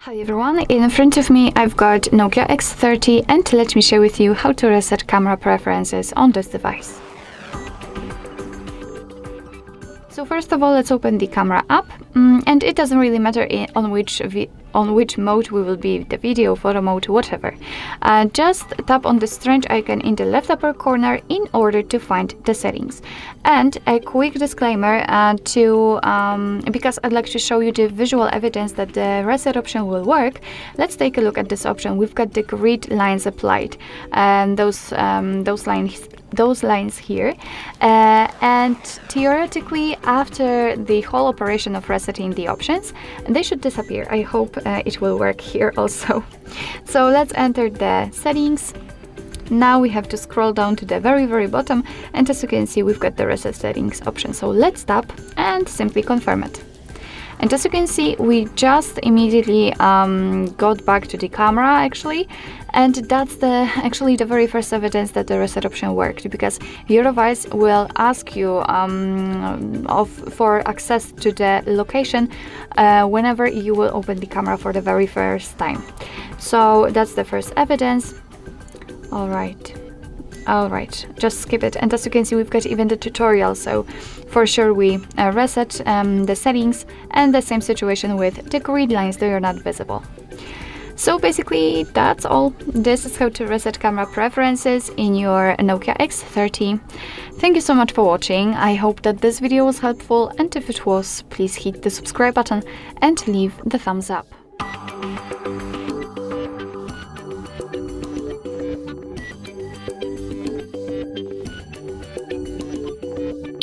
Hi everyone, in front of me I've got NOKIA X30 and let me share with you how to reset camera preferences on this device. So first of all, let's open the camera app, and it doesn't really matter on which mode we will be, the video, photo mode, whatever. Just tap on the strange icon in the left upper corner in order to find the settings. And a quick disclaimer because I'd like to show you the visual evidence that the reset option will work. Let's take a look at this option. We've got the grid lines applied, and those lines here, and theoretically after the whole operation of resetting the options, they should disappear. I hope it will work here also. So let's enter the settings. Now we have to scroll down to the very bottom, and as you can see, we've got the reset settings option. So let's tap and simply confirm it. And as you can see, we just immediately got back to the camera actually, and that's actually the very first evidence that the reset option worked, because your device will ask you for access to the location whenever you will open the camera for the very first time. So that's the first evidence. Alright, just skip it. And as you can see, we've got even the tutorial, so for sure we reset the settings, and the same situation with the grid lines, they are not visible. So basically that's all. This is how to reset camera preferences in your NOKIA X30. Thank you so much for watching. I hope that this video was helpful, and if it was, please hit the subscribe button and leave the thumbs up.